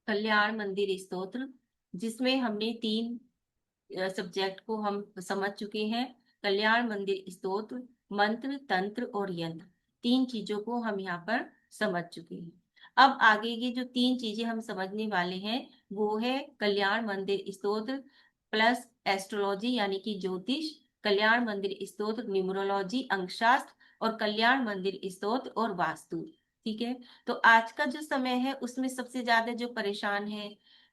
कल्याण मंदिर स्तोत्र, जिसमें हमने तीन सब्जेक्ट को हम समझ चुके हैं। कल्याण मंदिर स्तोत्र, मंत्र, तंत्र और यंत्र, तीन चीजों को हम यहाँ पर समझ चुके हैं। अब आगे ये जो तीन चीजें हम समझने वाले हैं वो है कल्याण मंदिर स्तोत्र प्लस एस्ट्रोलॉजी यानी कि ज्योतिष, कल्याण मंदिर स्तोत्र न्यूमरोलॉजी अंकशास्त्र, और कल्याण मंदिर स्तोत्र और वास्तु। ठीक है। तो आज का जो समय है उसमें सबसे ज्यादा जो परेशान है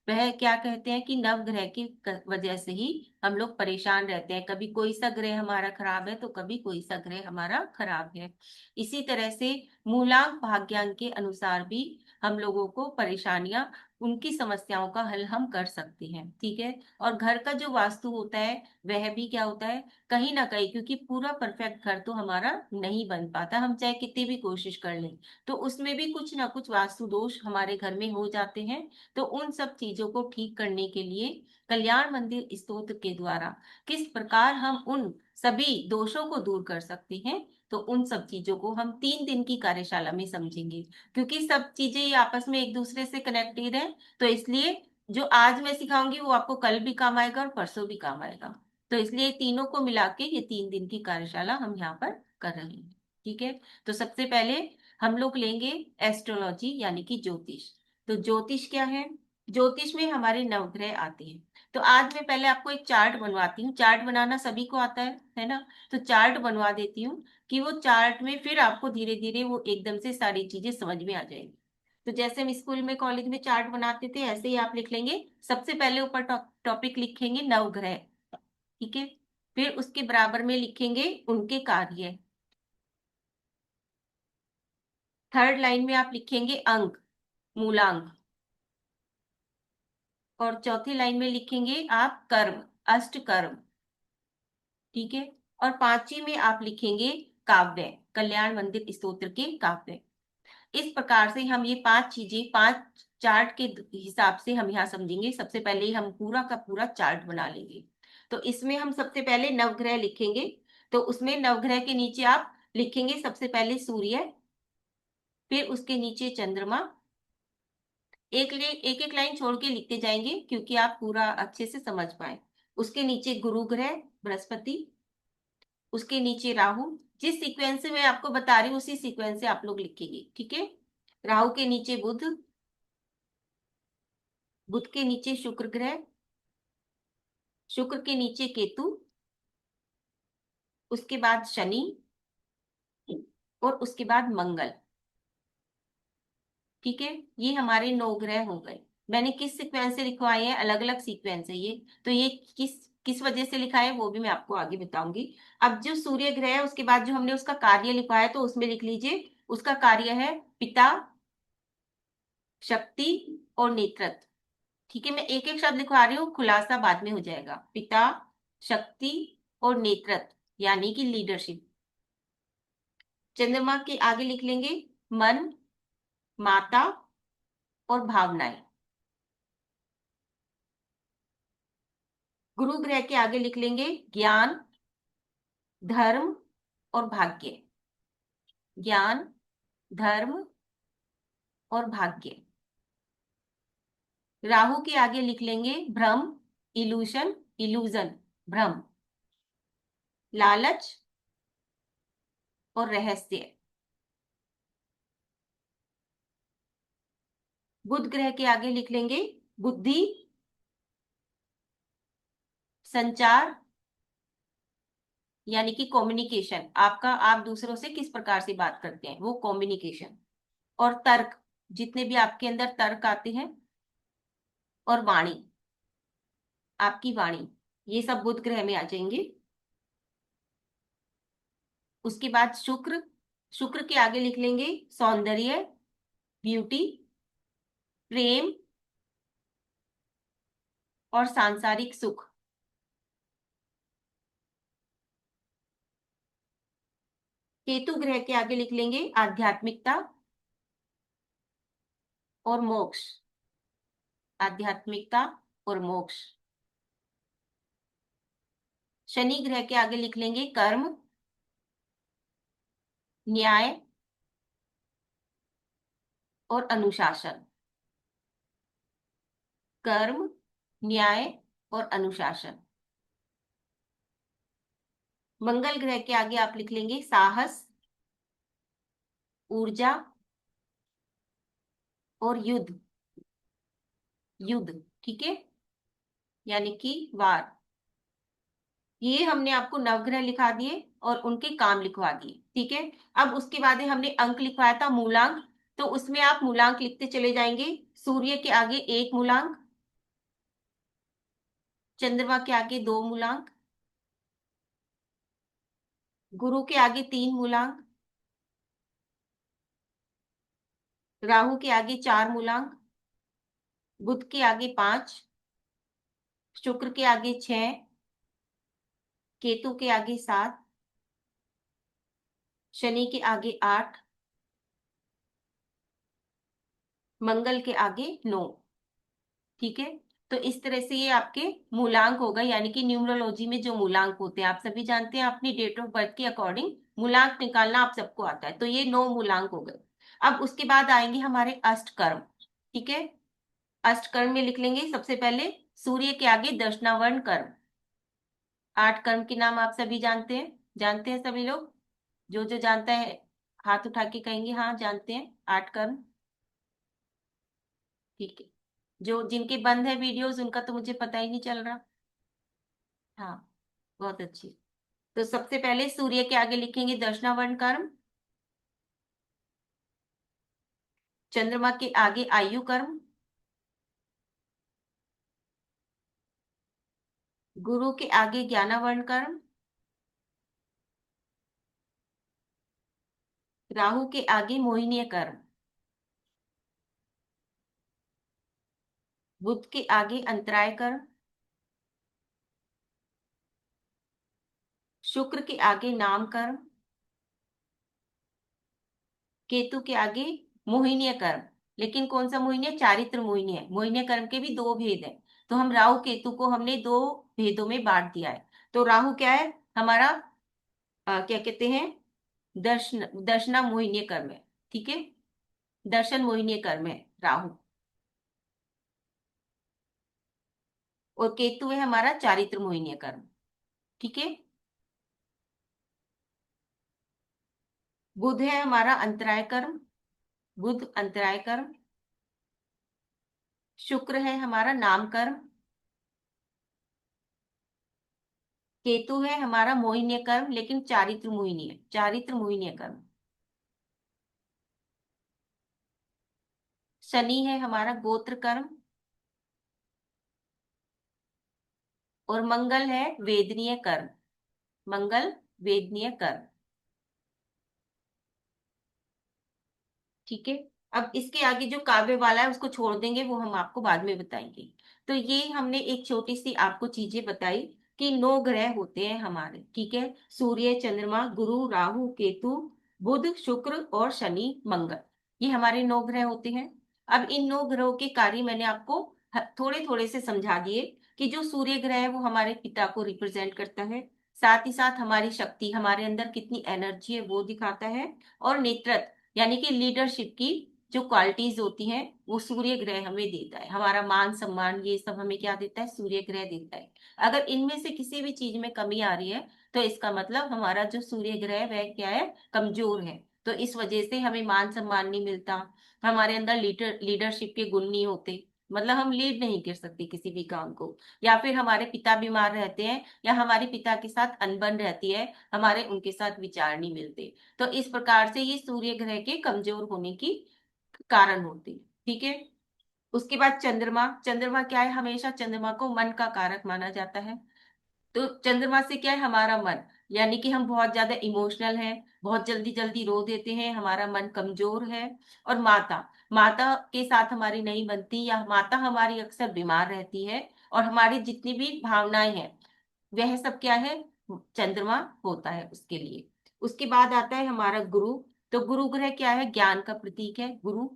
वह क्या कहते हैं कि नवग्रह की वजह से ही हम लोग परेशान रहते हैं। कभी कोई सा ग्रह हमारा खराब है तो कभी कोई सा ग्रह हमारा खराब है। इसी तरह से मूलांक भाग्यांक के अनुसार भी हम लोगों को परेशानियां, उनकी समस्याओं का हल हम कर सकते हैं। ठीक है। और घर का जो वास्तु होता है वह भी क्या होता है, कहीं ना कहीं, क्योंकि पूरा परफेक्ट घर तो हमारा नहीं बन पाता, हम चाहे कितनी भी कोशिश कर लें, तो उसमें भी कुछ ना कुछ वास्तु दोष हमारे घर में हो जाते हैं। तो उन सब चीजों को ठीक करने के लिए कल्याण मंदिर स्तोत्र के द्वारा किस प्रकार हम उन सभी दोषों को दूर कर सकते हैं, तो उन सब चीजों को हम 3 दिन की कार्यशाला में समझेंगे। क्योंकि सब चीजें ये आपस में एक दूसरे से कनेक्टेड है, तो इसलिए जो आज मैं सिखाऊंगी वो आपको कल भी काम आएगा और परसों भी काम आएगा। तो इसलिए तीनों को मिला के ये 3 दिन की कार्यशाला हम यहाँ पर कर रहे हैं। ठीक है। तो सबसे पहले हम लोग लेंगे एस्ट्रोलॉजी यानी कि ज्योतिष। तो ज्योतिष क्या है? ज्योतिष में हमारे नवग्रह आते हैं। तो आज मैं पहले आपको एक चार्ट बनवाती हूँ। चार्ट बनाना सभी को आता है ना? तो चार्ट बनवा देती हूँ कि वो चार्ट में फिर आपको धीरे धीरे वो एकदम से सारी चीजें समझ में आ जाएगी। तो जैसे हम स्कूल में कॉलेज में चार्ट बनाते थे ऐसे ही आप लिख लेंगे। सबसे पहले ऊपर टॉपिक लिखेंगे नवग्रह। ठीक है। फिर उसके बराबर में लिखेंगे उनके कार्य। थर्ड लाइन में आप लिखेंगे अंक, मूलांक। और चौथी लाइन में लिखेंगे आप कर्म, अष्ट कर्म। ठीक है। और पांचवी में आप लिखेंगे काव्य, कल्याण मंदिर स्तोत्र के काव्य। इस प्रकार से हम ये पांच चीजें, पांच चार्ट के हिसाब से हम यहाँ समझेंगे। सबसे पहले हम पूरा का पूरा चार्ट बना लेंगे। तो इसमें हम सबसे पहले नवग्रह लिखेंगे। तो उसमें नवग्रह के नीचे आप लिखेंगे सबसे पहले सूर्य, फिर उसके नीचे चंद्रमा। एक एक लाइन छोड़ के लिखते जाएंगे क्योंकि आप पूरा अच्छे से समझ पाए। उसके नीचे गुरु ग्रह बृहस्पति, उसके नीचे राहु। जिस सीक्वेंस से मैं आपको बता रही हूँ उसी सीक्वेंस से आप लोग लिखेंगे। ठीक है। राहु के नीचे बुध, बुध के नीचे शुक्र ग्रह, शुक्र के नीचे केतु, उसके बाद शनि, और उसके बाद मंगल। ठीक है। ये हमारे 9 ग्रह हो गए। मैंने किस सीक्वेंस से लिखवाए हैं, अलग अलग सीक्वेंस है ये। तो ये किस किस वजह से लिखा है वो भी मैं आपको आगे बताऊंगी। अब जो सूर्य ग्रह है उसके बाद जो हमने उसका कार्य लिखवाया है तो उसमें लिख लीजिए उसका कार्य है पिता, शक्ति और नेतृत्व। ठीक है। मैं एक एक शब्द लिखवा रही हूँ, खुलासा बाद में हो जाएगा। पिता, शक्ति और नेतृत्व यानी कि लीडरशिप। चंद्रमा के आगे लिख लेंगे मन, माता और भावनाएं। गुरु ग्रह के आगे लिख लेंगे ज्ञान, धर्म और भाग्य। ज्ञान, धर्म और भाग्य। राहु के आगे लिख लेंगे भ्रम, इल्यूशन, इल्यूजन, भ्रम, लालच और रहस्य। बुध ग्रह के आगे लिख लेंगे बुद्धि, संचार यानी कि कम्युनिकेशन, आपका आप दूसरों से किस प्रकार से बात करते हैं वो कम्युनिकेशन, और तर्क, जितने भी आपके अंदर तर्क आते हैं, और वाणी, आपकी वाणी, ये सब बुध ग्रह में आ जाएंगे। उसके बाद शुक्र, शुक्र के आगे लिख लेंगे सौंदर्य, ब्यूटी, प्रेम और सांसारिक सुख। केतु ग्रह के आगे लिख लेंगे आध्यात्मिकता और मोक्ष, आध्यात्मिकता और मोक्ष। शनि ग्रह के आगे लिख लेंगे कर्म, न्याय और अनुशासन। कर्म, न्याय और अनुशासन। मंगल ग्रह के आगे आप लिख लेंगे साहस, ऊर्जा और युद्ध। युद्ध, ठीक है, यानी कि वार। ये हमने आपको नवग्रह लिखा दिए और उनके काम लिखवा दिए, ठीक है। अब उसके बाद हमने अंक लिखवाया था मूलांक, तो उसमें आप मूलांक लिखते चले जाएंगे। सूर्य के आगे 1 मूलांक, चंद्रमा के आगे 2 मूलांक, गुरु के आगे 3 मूलांक, राहु के आगे 4 मूलांक, बुध के आगे 5, शुक्र के आगे 6, केतु के आगे 7, शनि के आगे 8, मंगल के आगे 9, ठीक है। तो इस तरह से ये आपके मूलांक हो गए, यानी कि न्यूमरोलॉजी में जो मूलांक होते हैं आप सभी जानते हैं, अपनी डेट ऑफ बर्थ के अकॉर्डिंग मूलांक निकालना आप सबको आता है। तो ये 9 मूलांक हो गए। अब उसके बाद आएंगे हमारे अष्टकर्म, ठीक है। अष्टकर्म में लिख लेंगे सबसे पहले सूर्य के आगे दशनावर्ण कर्म। 8 कर्म के नाम आप सभी जानते हैं सभी लोग। जो जो जानता है हाथ उठा के कहेंगे हाँ जानते हैं 8 कर्म, ठीक है। जो जिनके बंद है वीडियोस उनका तो मुझे पता ही नहीं चल रहा। हाँ, बहुत अच्छी। तो सबसे पहले सूर्य के आगे लिखेंगे दशनावर्ण कर्म, चंद्रमा के आगे आयु कर्म, गुरु के आगे ज्ञानावर्ण कर्म, राहु के आगे मोहिनीय कर्म, बुध के आगे अंतराय कर्म, शुक्र के आगे नाम कर्म, केतु के आगे मोहिनीय कर्म। लेकिन कौन सा मोहिनीय? चारित्र मोहिनीय। मोहिनीय कर्म के भी 2 भेद हैं, तो हम राहु केतु को हमने 2 भेदों में बांट दिया है। तो राहु क्या है हमारा, क्या कहते हैं, दर्शना मोहिनीय कर्म है, ठीक है। दर्शन मोहिनीय कर्म है राहु, और केतु है हमारा चारित्र मोहिनीय कर्म, ठीक है। बुध है हमारा अंतराय कर्म, बुध अंतराय कर्म। शुक्र है हमारा नाम कर्म, केतु है हमारा मोहिनीय कर्म लेकिन चारित्र मोहिनीय कर्म। शनि है हमारा गोत्र कर्म, और मंगल है वेदनीय कर्म। मंगल वेदनीय कर्म, ठीक है। अब इसके आगे जो काव्य वाला है उसको छोड़ देंगे, वो हम आपको बाद में बताएंगे। तो ये हमने एक छोटी सी आपको चीजें बताई कि 9 ग्रह होते हैं हमारे, ठीक है। सूर्य, चंद्रमा, गुरु, राहु, केतु, बुध, शुक्र और शनि, मंगल, ये हमारे 9 ग्रह होते हैं। अब इन 9 ग्रहों के कार्य मैंने आपको थोड़े थोड़े से समझा दिए कि जो सूर्य ग्रह है वो हमारे पिता को रिप्रेजेंट करता है, साथ ही साथ हमारी शक्ति, हमारे अंदर कितनी एनर्जी है वो दिखाता है, और नेतृत्व यानी कि लीडरशिप की जो क्वालिटीज होती हैं वो सूर्य ग्रह हमें देता है। हमारा मान सम्मान ये सब हमें क्या देता है? सूर्य ग्रह देता है। अगर इनमें से किसी भी चीज में कमी आ रही है तो इसका मतलब हमारा जो सूर्य ग्रह है वह क्या है? कमजोर है। तो इस वजह से हमें मान सम्मान नहीं मिलता, हमारे अंदर लीडरशिप के गुण नहीं होते, मतलब हम लीड नहीं कर सकते किसी भी काम को, या फिर हमारे पिता बीमार रहते हैं या हमारे पिता के साथ अनबन रहती है, हमारे उनके साथ विचार नहीं मिलते। तो इस प्रकार से ये सूर्य ग्रह के कमजोर होने की कारण होती है, ठीक है। उसके बाद चंद्रमा, चंद्रमा क्या है? हमेशा चंद्रमा को मन का कारक माना जाता है। तो चंद्रमा से क्या है? हमारा मन, यानी कि हम बहुत ज्यादा इमोशनल हैं, बहुत जल्दी जल्दी रो देते हैं, हमारा मन कमजोर है। और माता, माता के साथ हमारी नहीं बनती, या माता हमारी अक्सर बीमार रहती है, और हमारी जितनी भी भावनाएं हैं वह सब क्या है? चंद्रमा होता है उसके लिए। उसके बाद आता है हमारा गुरु। तो गुरु ग्रह क्या है? ज्ञान का प्रतीक है गुरु।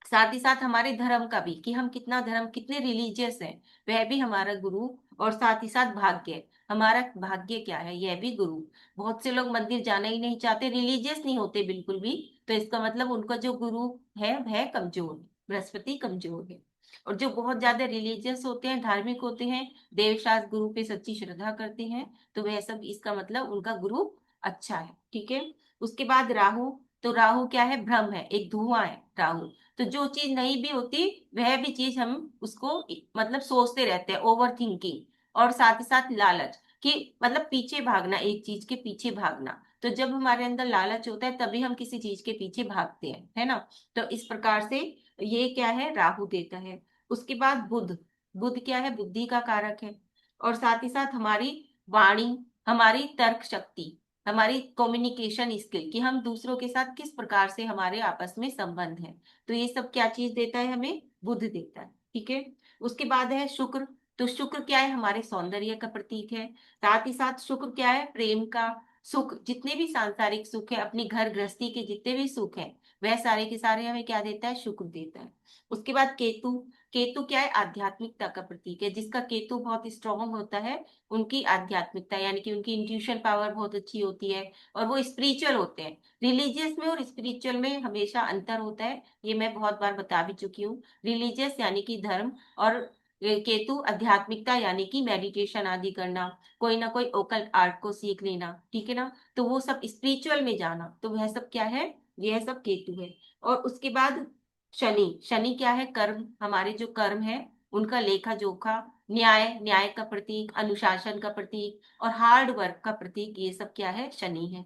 साथ ही साथ हमारे धर्म का भी, कि हम कितना धर्म, कितने रिलीजियस हैं, वह भी हमारा गुरु। और साथ ही साथ भाग्य, हमारा भाग्य क्या है? यह भी गुरु। बहुत से लोग मंदिर जाना ही नहीं चाहते, रिलीजियस नहीं होते बिल्कुल भी, तो इसका मतलब उनका जो गुरु है वह कमजोर है, बृहस्पति कमजोर है। और जो बहुत ज्यादा रिलीजियस होते हैं, धार्मिक होते हैं, देवशास्त्र गुरु पे सच्ची श्रद्धा करते हैं, तो वह सब, इसका मतलब उनका गुरु अच्छा है। ठीक है। उसके बाद राहु। तो राहु क्या है? ब्रह्म है, एक धुआं है राहु। तो जो चीज नहीं भी होती, वह भी चीज हम उसको मतलब सोचते रहते हैं, ओवर थिंकिंग। और साथ ही साथ लालच, कि मतलब पीछे भागना, एक चीज के पीछे भागना। तो जब हमारे अंदर लालच होता है तभी हम किसी चीज के पीछे भागते हैं, है ना। तो इस प्रकार से ये क्या है? राहु देता है। उसके बाद बुध। बुध क्या है? बुद्धि का कारक है। और साथ ही साथ हमारी वाणी, हमारी तर्क शक्ति, हमारी कम्युनिकेशन स्किल, कि हम दूसरों के साथ किस प्रकार से हमारे आपस में संबंध है। तो ये सब क्या चीज देता है हमें? बुध देता है। ठीक है। उसके बाद है शुक्र। तो शुक्र क्या है? हमारे सौंदर्य का प्रतीक है। साथ ही साथ शुक्र क्या है? प्रेम का सुख, जितने भी सांसारिक सुख है, अपनी घर गृहस्थी के जितने भी सुख है, वह सारे के सारे हमें क्या देता है? शुक्र देता है। उसके बाद केतु। केतु क्या है? आध्यात्मिकता का प्रतीक है। जिसका केतु बहुत स्ट्रांग होता है, उनकी आध्यात्मिकता यानी कि उनकी इंट्यूशन पावर बहुत अच्छी होती है, और वो स्पिरिचुअल होते हैं। रिलीजियस में और स्पिरिचुअल में हमेशा अंतर होता है, ये मैं बहुत बार बता भी चुकी हूँ। रिलीजियस यानी कि धर्म, और केतु आध्यात्मिकता यानी कि मेडिटेशन आदि करना, कोई ना कोई ओकल्ट आर्ट को सीख लेना, ठीक है ना। तो वो सब स्पिरिचुअल में जाना, तो वह सब क्या है? यह सब केतु है। और उसके बाद शनि। शनि क्या है? कर्म, हमारे जो कर्म है उनका लेखा जोखा, न्याय, न्याय का प्रतीक, अनुशासन का प्रतीक, और हार्ड वर्क का प्रतीक, ये सब क्या है? शनि है।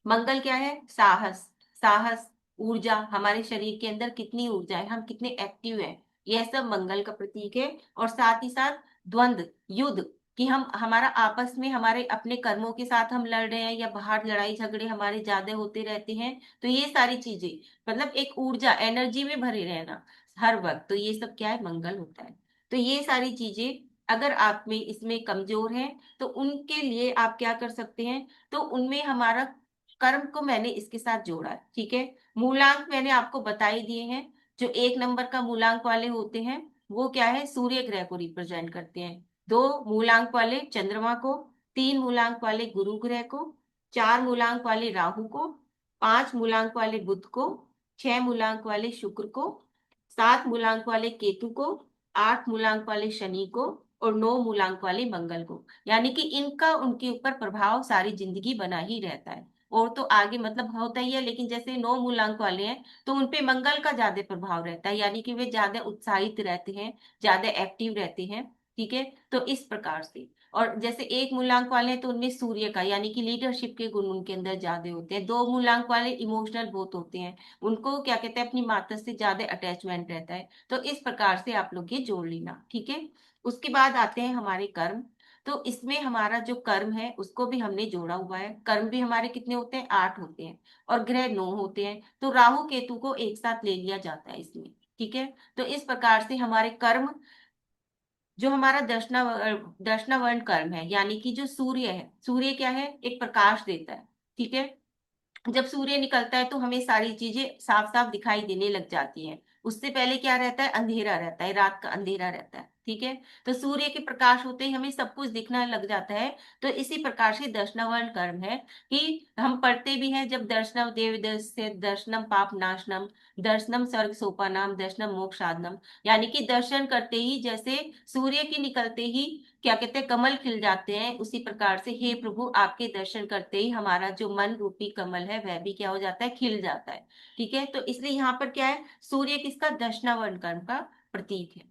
मंगल क्या है? साहस। साहस, ऊर्जा, हमारे शरीर के अंदर कितनी ऊर्जा है, हम कितने एक्टिव हैं, यह सब मंगल का प्रतीक है। और साथ ही साथ द्वंद्व, युद्ध, कि हम हमारा आपस में हमारे अपने कर्मों के साथ हम लड़ रहे हैं, या बाहर लड़ाई झगड़े हमारे ज्यादा होते रहते हैं। तो ये सारी चीजें, मतलब एक ऊर्जा, एनर्जी में भरे रहना हर वक्त, तो ये सब क्या है? मंगल होता है। तो ये सारी चीजें अगर आप में इसमें कमजोर हैं, तो उनके लिए आप क्या कर सकते हैं? तो उनमें हमारा कर्म को मैंने इसके साथ जोड़ा है, ठीक है। मूलांक मैंने आपको बता ही दिए हैं। जो 1 नंबर का मूलांक वाले होते हैं, वो क्या है? सूर्य ग्रह को रिप्रेजेंट करते हैं। 2 मूलांक वाले चंद्रमा को, 3 मूलांक वाले गुरु ग्रह को, 4 मूलांक वाले राहु को, 5 मूलांक वाले बुध को, 6 मूलांक वाले शुक्र को, 7 मूलांक वाले केतु को, 8 मूलांक वाले शनि को, और 9 मूलांक वाले मंगल को। यानी कि इनका उनके ऊपर प्रभाव सारी जिंदगी बना ही रहता है। और तो आगे मतलब होता ही है, लेकिन जैसे 9 मूलांक वाले हैं, तो उनपे मंगल का ज्यादा प्रभाव रहता है, यानी कि वे ज्यादा उत्साहित रहते हैं, ज्यादा एक्टिव रहते हैं। ठीक है। तो इस प्रकार से। और जैसे 1 मूलांक वाले हैं, तो उनमें सूर्य का यानी कि लीडरशिप के गुण उनके अंदर ज्यादा होते हैं। 2 मूलांक वाले इमोशनल बहुत होते हैं, उनको क्या कहते हैं? अपनी माता से ज्यादा अटैचमेंट रहता है। तो इस प्रकार से आप लोग ये जोड़ लेना, ठीक है। उसके बाद आते हैं हमारे कर्म। तो इसमें हमारा जो कर्म है उसको भी हमने जोड़ा हुआ है। कर्म भी हमारे कितने होते हैं? 8 होते हैं। और ग्रह 9 होते हैं। तो राहु केतु को एक साथ ले लिया जाता है इसमें, ठीक है। तो इस प्रकार से हमारे कर्म, जो हमारा दर्शनावर्ण कर्म है, यानी कि जो सूर्य है, सूर्य क्या है? एक प्रकाश देता है, ठीक है। जब सूर्य निकलता है तो हमें सारी चीजें साफ साफ दिखाई देने लग जाती हैं। उससे पहले क्या रहता है? अंधेरा रहता है, रात का अंधेरा रहता है, ठीक है। तो सूर्य के प्रकाश होते ही हमें सब कुछ दिखना लग जाता है। तो इसी प्रकार से दर्शनावरण कर्म है, कि हम पढ़ते भी हैं, जब दर्शनम देव दर्श्य दर्शनम पाप नाशनम, दर्शनम स्वर्ग सोपानाम, दर्शनम मोक्ष साधनम। यानी कि दर्शन करते ही, जैसे सूर्य के निकलते ही क्या कहते हैं? कमल खिल जाते हैं, उसी प्रकार से हे प्रभु, आपके दर्शन करते ही हमारा जो मन रूपी कमल है वह भी क्या हो जाता है? खिल जाता है। ठीक है। तो इसलिए यहाँ पर क्या है? सूर्य किसका? दर्शनावरण कर्म का प्रतीक है।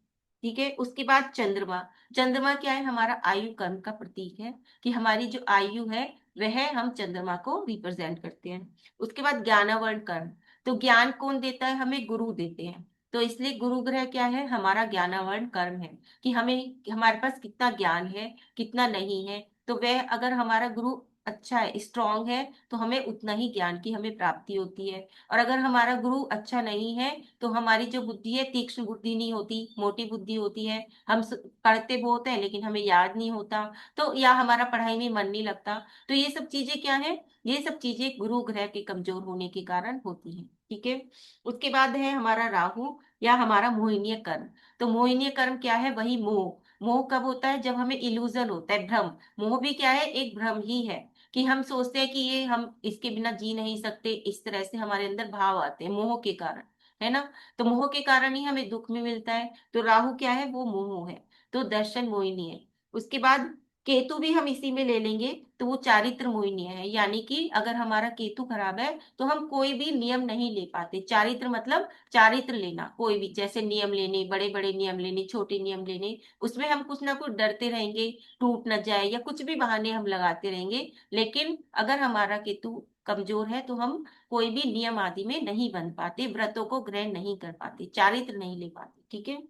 ठीक है। उसके बाद चंद्रमा। चंद्रमा क्या है? हमारा आयु कर्म का प्रतीक है, कि हमारी जो आयु है वह हम चंद्रमा को रिप्रेजेंट करते हैं। उसके बाद ज्ञानावरण कर्म। तो ज्ञान कौन देता है? हमें गुरु देते हैं। तो इसलिए गुरु ग्रह क्या है? हमारा ज्ञानावरण कर्म है, कि हमें, हमारे पास कितना ज्ञान है, कितना नहीं है। तो वह अगर हमारा गुरु अच्छा है, स्ट्रांग है, तो हमें उतना ही ज्ञान की हमें प्राप्ति होती है। और अगर हमारा गुरु अच्छा नहीं है, तो हमारी जो बुद्धि है, तीक्ष्ण बुद्धि नहीं होती, मोटी बुद्धि होती है। हम पढ़ते बहुत है लेकिन हमें याद नहीं होता, तो या हमारा पढ़ाई में मन नहीं लगता। तो ये सब चीजें क्या है? ये सब चीजें गुरु ग्रह के कमजोर होने के कारण होती हैं, ठीक है। उसके बाद है हमारा राहु, या हमारा मोहिनीय कर्म। तो मोहिनीय कर्म क्या है? वही मोह। मोह कब होता है? जब हमें इल्यूजन होता है, भ्रम। मोह भी क्या है? एक भ्रम ही है, कि हम सोचते हैं कि ये हम इसके बिना जी नहीं सकते, इस तरह से हमारे अंदर भाव आते हैं मोह के कारण। है ना। तो मोह के कारण ही हमें दुख में मिलता है। तो राहु क्या है, वो मोह है, तो दर्शन मोहिनी है। उसके बाद केतु भी हम इसी में ले लेंगे, तो वो चारित्र मोहिनी है, यानी कि अगर हमारा केतु खराब है तो हम कोई भी नियम नहीं ले पाते। चारित्र मतलब चारित्र लेना, कोई भी जैसे नियम लेने, बड़े बड़े नियम लेने, छोटे नियम लेने, उसमें हम कुछ ना कुछ डरते रहेंगे, टूट न जाए, या कुछ भी बहाने हम लगाते रहेंगे। लेकिन अगर हमारा केतु कमजोर है तो हम कोई भी नियम आदि में नहीं बन पाते, व्रतों को ग्रहण नहीं कर पाते, चारित्र नहीं ले पाते, ठीक है।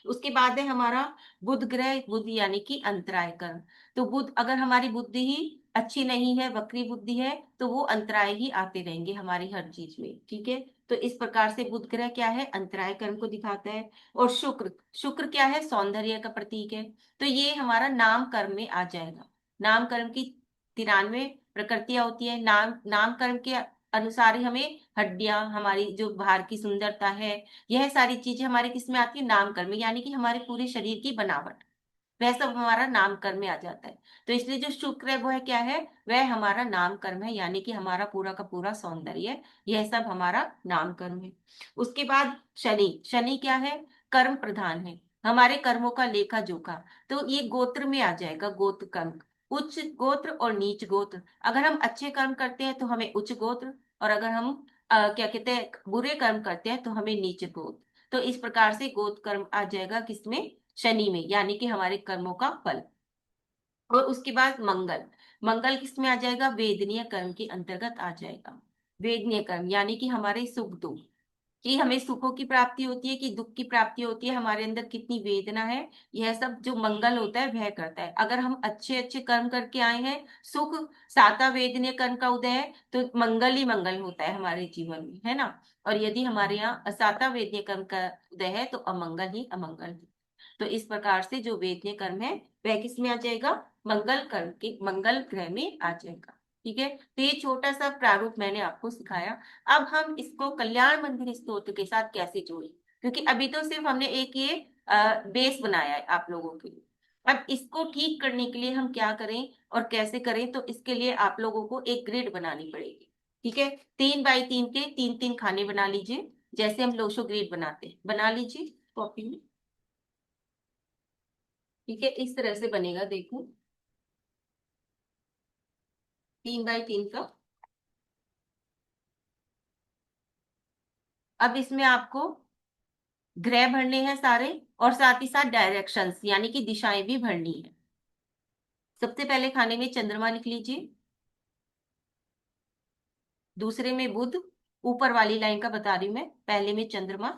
उसके बाद है हमारा बुध ग्रह, बुध यानी कि अंतराय कर्म। तो बुध, अगर हमारी बुद्धि ही अच्छी नहीं है, वक्री बुद्धि है, तो वो अंतराय ही आते रहेंगे हमारी हर चीज में, ठीक है। तो इस प्रकार से बुध ग्रह क्या है, अंतराय कर्म को दिखाता है। और शुक्र, शुक्र क्या है, सौंदर्य का प्रतीक है। तो ये हमारा नाम कर्म में आ जाएगा। नाम कर्म की 93 प्रकृतियां होती है। नाम कर्म के अनुसार ही हमें हड्डियां, हमारी जो बाहर की सुंदरता है, यह सारी चीजें हमारे किस में आती है, नाम कर्म में, यानी कि हमारे पूरे शरीर की बनावट, वह सब हमारा नाम कर्म में आ जाता है। तो इसलिए जो शुक्र है वह क्या है, वह हमारा नाम कर्म है, यानी कि हमारा पूरा का पूरा सौंदर्य, यह सब हमारा नाम कर्म है। उसके बाद शनि, शनि क्या है, कर्म प्रधान है, हमारे कर्मों का लेखा जोखा। तो ये गोत्र में आ जाएगा, गोत्र कर्म, उच्च गोत्र और नीच गोत्र। अगर हम अच्छे कर्म करते हैं तो हमें उच्च गोत्र, और अगर हम क्या कहते हैं, बुरे कर्म करते हैं तो हमें नीच गोत्र। तो इस प्रकार से गोत्र कर्म आ जाएगा किसमें, शनि में, यानी कि हमारे कर्मों का फल। और उसके बाद मंगल, मंगल किस में आ जाएगा, वेदनीय कर्म के अंतर्गत आ जाएगा। वेदनीय कर्म यानी कि हमारे सुख दुख, कि हमें सुखों की प्राप्ति होती है कि दुख की प्राप्ति होती है, हमारे अंदर कितनी वेदना है, यह सब जो मंगल होता है वह करता है। अगर हम अच्छे अच्छे कर्म करके आए हैं, सुख, साता वेदनीय कर्म का उदय है, तो मंगल ही मंगल होता है हमारे जीवन में, है ना। और यदि हमारे यहाँ असाता वेदनीय कर्म का उदय है तो अमंगल ही अमंगल है। तो इस प्रकार से जो वेदनीय कर्म है वह किस में आ जाएगा, मंगल कर्म के, मंगल ग्रह में आ जाएगा, ठीक है। तो ये छोटा सा प्रारूप मैंने आपको सिखाया। अब हम इसको कल्याण मंदिर स्तोत्र के साथ कैसे जोड़ें, क्योंकि अभी तो सिर्फ हमने एक ये बेस बनाया है आप लोगों के लिए। अब इसको ठीक करने के लिए हम क्या करें और कैसे करें, तो इसके लिए आप लोगों को एक ग्रिड बनानी पड़ेगी, ठीक है। 3 बाई 3 के 3 3 खाने बना लीजिए, जैसे हम लोशो ग्रिड बनाते हैं, बना लीजिए कॉपी में, ठीक है। इस तरह से बनेगा, देखो, 3 बाई 3 का। अब इसमें आपको ग्रह भरने हैं सारे, और साथ ही साथ डायरेक्शंस यानी कि दिशाएं भी भरनी है। सबसे पहले खाने में चंद्रमा लिख लीजिए, दूसरे में बुध, ऊपर वाली लाइन का बता रही हूं मैं, पहले में चंद्रमा,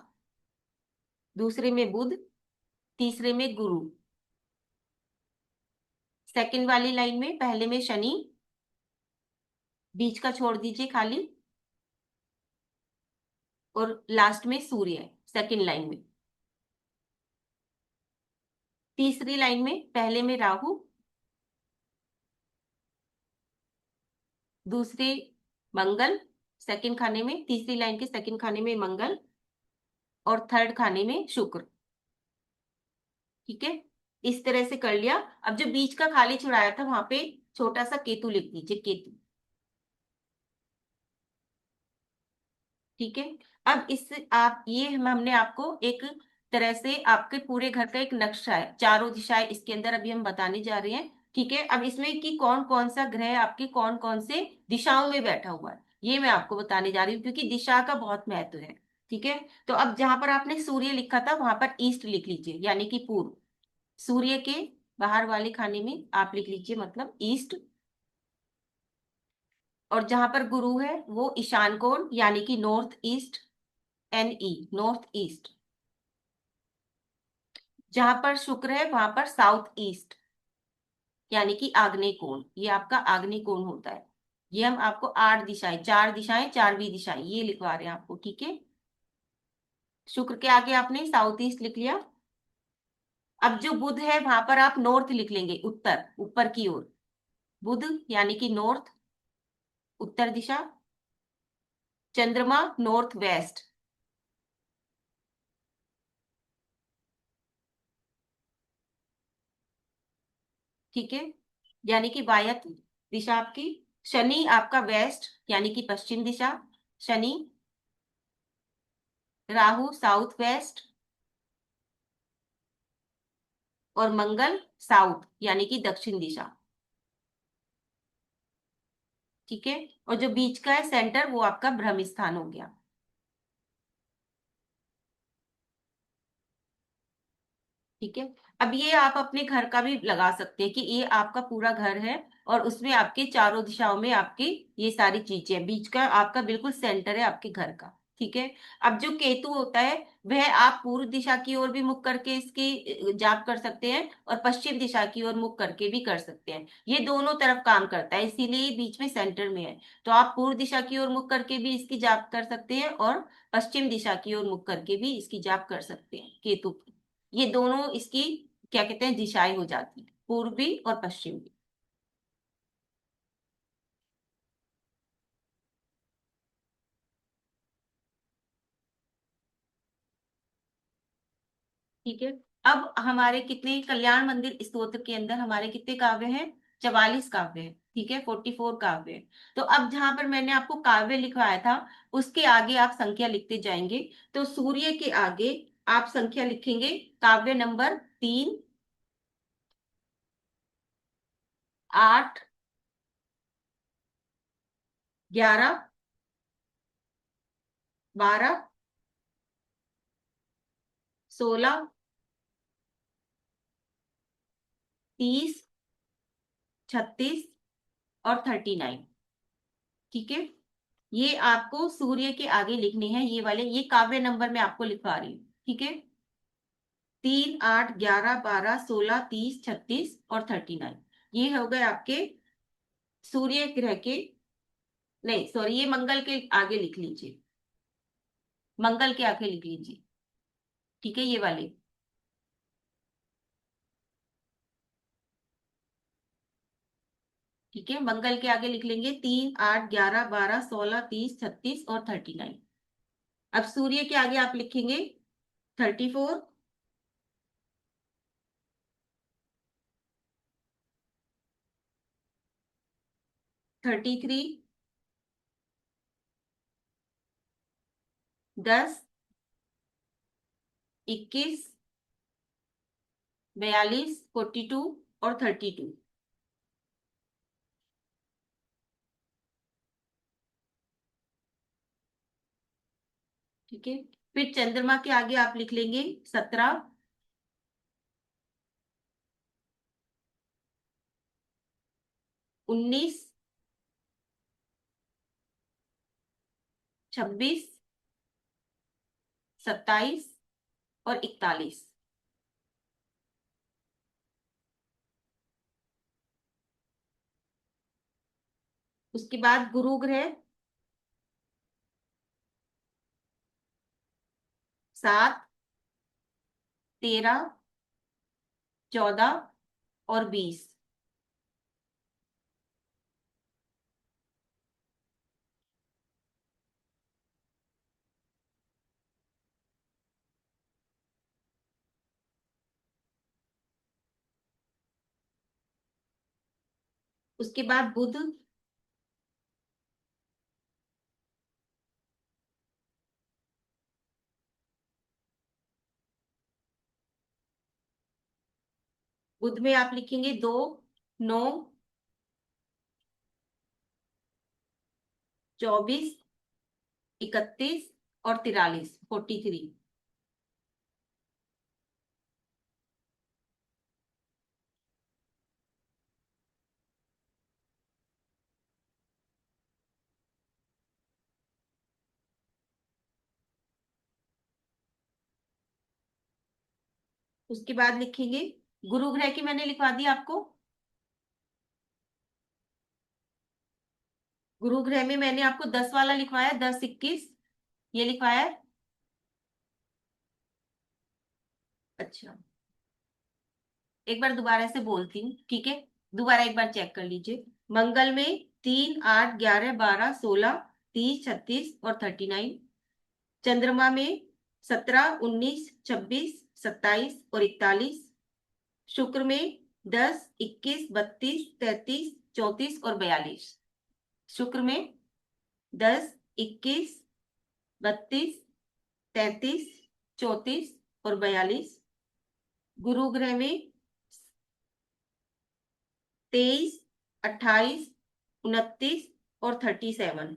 दूसरे में बुध, तीसरे में गुरु, सेकंड वाली लाइन में पहले में शनि, बीच का छोड़ दीजिए खाली, और लास्ट में सूर्य, सेकंड लाइन में। तीसरी लाइन में पहले में राहु, दूसरे मंगल, सेकंड खाने में, तीसरी लाइन के सेकंड खाने में मंगल, और थर्ड खाने में शुक्र, ठीक है। इस तरह से कर लिया। अब जो बीच का खाली छुड़ाया था वहां पे छोटा सा केतु लिख दीजिए, केतु, ठीक है। अब इस आप ये हमने आपको एक तरह से आपके पूरे घर का एक नक्शा है, चारों दिशाएं इसके अंदर अभी हम बताने जा रहे हैं, ठीक है। अब इसमें कि कौन कौन सा ग्रह आपके कौन कौन से दिशाओं में बैठा हुआ है, ये मैं आपको बताने जा रही हूँ, क्योंकि दिशा का बहुत महत्व है, ठीक है। तो अब जहां पर आपने सूर्य लिखा था वहां पर ईस्ट लिख लीजिए, यानी कि पूर्व। सूर्य के बाहर वाले खाने में आप लिख लीजिए मतलब ईस्ट। और जहां पर गुरु है वो ईशान कोण, यानी कि north east, NE, north east. जहां पर शुक्र है वहां पर साउथ ईस्ट, यानी कि आग्नेय कोण, ये आपका आग्नेय कोण होता है। ये हम आपको 8 दिशाएं, 4 दिशाएं, 4वीं दिशाएं, ये लिखवा रहे हैं आपको, ठीक है। शुक्र के आगे आपने साउथ ईस्ट लिख लिया। अब जो बुध है वहां पर आप नॉर्थ लिख लेंगे, उत्तर, ऊपर की ओर, बुध यानी कि नॉर्थ, उत्तर दिशा। चंद्रमा नॉर्थ वेस्ट, ठीक है, यानी कि वायत दिशा आपकी। शनि आपका वेस्ट, यानी कि पश्चिम दिशा, शनि। राहु साउथ वेस्ट और मंगल साउथ यानी कि दक्षिण दिशा। ठीक है, और जो बीच का है सेंटर वो आपका ब्रह्म स्थान हो गया। ठीक है, अब ये आप अपने घर का भी लगा सकते हैं कि ये आपका पूरा घर है और उसमें आपके चारों दिशाओं में आपकी ये सारी चीजें हैं, बीच का आपका बिल्कुल सेंटर है आपके घर का। ठीक है, अब जो केतु होता है वह आप पूर्व दिशा की ओर भी मुख करके इसकी जाप कर सकते हैं और पश्चिम दिशा की ओर मुख करके भी कर सकते हैं। ये दोनों तरफ काम करता है, इसीलिए ये बीच में सेंटर में है। तो आप पूर्व दिशा की ओर मुख करके भी इसकी जाप कर सकते हैं और पश्चिम दिशा की ओर मुख करके भी इसकी जाप कर सकते हैं केतु की। ये दोनों इसकी क्या कहते हैं दिशाएं हो जाती है, पूर्वी और पश्चिमी। ठीक है, अब हमारे कितने कल्याण मंदिर स्तोत्र के अंदर हमारे कितने काव्य हैं? 44 काव्य है। ठीक है, 44 काव्य है। तो अब जहां पर मैंने आपको काव्य लिखवाया था उसके आगे आप संख्या लिखते जाएंगे। तो सूर्य के आगे आप संख्या लिखेंगे, काव्य नंबर 3, 8, 11, 12, 16, 30, 36 और 39। ठीक है, ये आपको सूर्य के आगे लिखने हैं, ये वाले ये काव्य नंबर मैं आपको लिखवा रही हूँ। ठीक है, 3, 8, 11, 12, 16, 30, 36 और 39। ये हो गए आपके सूर्य ग्रह के, नहीं सॉरी, ये मंगल के आगे लिख लीजिए, मंगल के आगे लिख लीजिए। ठीक है, ये वाले। ठीक है, मंगल के आगे लिख लेंगे 3, 8, 11, 12, 16, 30, 36 और 39। अब सूर्य के आगे आप लिखेंगे 34, 33, 10, 21, 42, 42 और 32। ठीक है, फिर चंद्रमा के आगे आप लिख लेंगे 17, 19, 26, 27 और 41। उसके बाद गुरु ग्रह 7, 13, 14 और 20। उसके बाद बुध, बुध में आप लिखेंगे 2, 9, 24, 31 और 43, 43। उसके बाद लिखेंगे गुरु ग्रह की मैंने लिखवा दी आपको। गुरु ग्रह में मैंने आपको 10 वाला लिखवाया, 10, 21 ये लिखवाया है। अच्छा, एक बार दोबारा से बोलती हूँ, ठीक है, दोबारा एक बार चेक कर लीजिए। मंगल में 3, 8, 11, 12, 16, 30, 36 और 39। चंद्रमा में 17, 19, 26, 27 और 41। शुक्र में 10, 21, 32, 33, 34 और 42। शुक्र में 10, 21, 32, 33, 34 और 42। गुरु ग्रह में 23, 28, 29 और 37।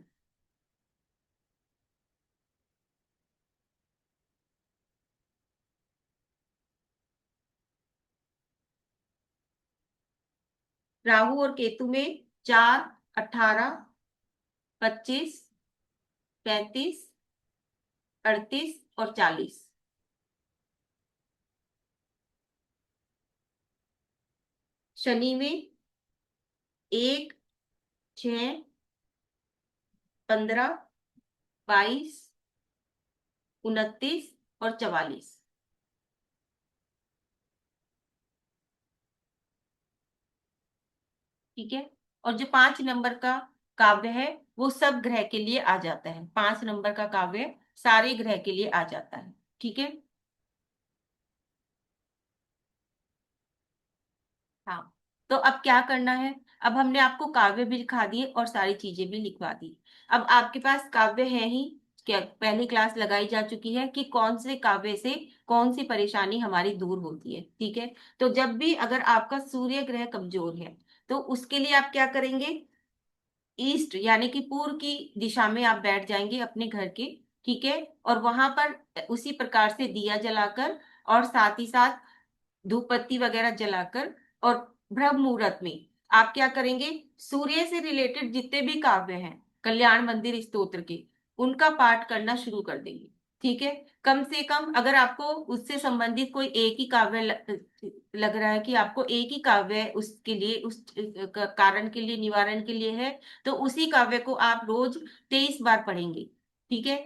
राहु और केतु में 4, 18, 25, 35, 38 और 40। शनि में 1, 6, 15, 22, 29 और 44। ठीक है। और जो 5 नंबर का काव्य है वो सब ग्रह के लिए आ जाता है। 5 नंबर का काव्य सारे ग्रह के लिए आ जाता है। ठीक है। हाँ। तो अब क्या करना है? अब हमने आपको काव्य भी लिखा दिए और सारी चीजें भी लिखवा दी। अब आपके पास काव्य है ही। क्या पहली क्लास लगाई जा चुकी है कि कौन से काव्य से कौन सी परेशानी हमारी दूर होती है। ठीक है। तो जब भी अगर आपका सूर्य ग्रह कमजोर है तो उसके लिए आप क्या करेंगे? ईस्ट यानी कि पूर्व की दिशा में आप बैठ जाएंगे अपने घर के। ठीक है। और वहां पर उसी प्रकार से दिया जलाकर और साथ ही साथ धूप बत्ती वगैरह जलाकर और ब्रह्म मुहूर्त में आप क्या करेंगे? सूर्य से रिलेटेड जितने भी काव्य हैं कल्याण मंदिर स्तोत्र के, उनका पाठ करना शुरू कर देंगे। ठीक है। कम से कम अगर आपको उससे संबंधित कोई एक ही काव्य लग रहा है कि आपको एक ही काव्य उसके लिए उस कारण के लिए निवारण के लिए है, तो उसी काव्य को आप रोज 23 बार पढ़ेंगे। ठीक है।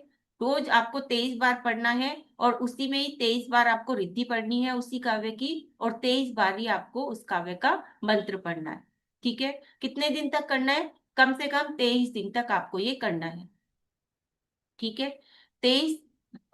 रोज आपको 23 बार पढ़ना है और उसी में ही 23 बार आपको रिद्धि पढ़नी है उसी काव्य की। और 23 बार ही आपको उस काव्य का मंत्र पढ़ना है। ठीक है। कितने दिन तक करना है? कम से कम 23 दिन तक आपको ये करना है। ठीक है। 23।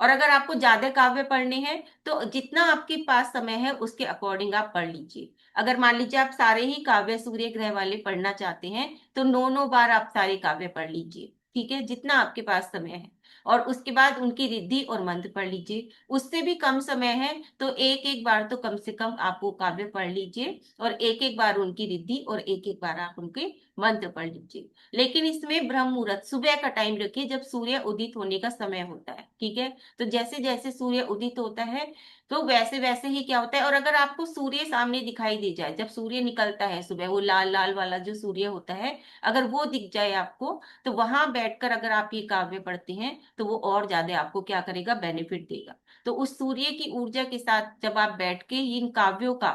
और अगर आपको ज्यादा काव्य पढ़ने हैं तो जितना आपके पास समय है उसके अकॉर्डिंग आप पढ़ लीजिए। अगर मान लीजिए आप सारे ही काव्य सूर्य ग्रह वाले पढ़ना चाहते हैं तो 9 9 बार आप सारे काव्य पढ़ लीजिए। ठीक है। जितना आपके पास समय है। और उसके बाद उनकी रिद्धि और मंत्र पढ़ लीजिए। उससे भी कम समय है तो एक एक बार तो कम से कम आप वो काव्य पढ़ लीजिए और एक एक बार उनकी रिद्धि और एक एक बार आप उनके मंत्र पढ़ लीजिए। लेकिन इसमें ब्रह्म मुहूर्त सुबह का टाइम रखिए जब सूर्य उदित होने का समय होता है। ठीक है। तो जैसे जैसे सूर्य उदित होता है तो वैसे वैसे ही क्या होता है। और अगर आपको सूर्य सामने दिखाई दे जाए जब सूर्य निकलता है सुबह, वो लाल लाल वाला जो सूर्य होता है, अगर वो दिख जाए आपको तो वहां बैठकर अगर आप ये काव्य पढ़ते हैं तो वो और ज्यादा आपको क्या करेगा? बेनिफिट देगा। तो उस सूर्य की ऊर्जा के साथ जब आप बैठ के इन काव्यों का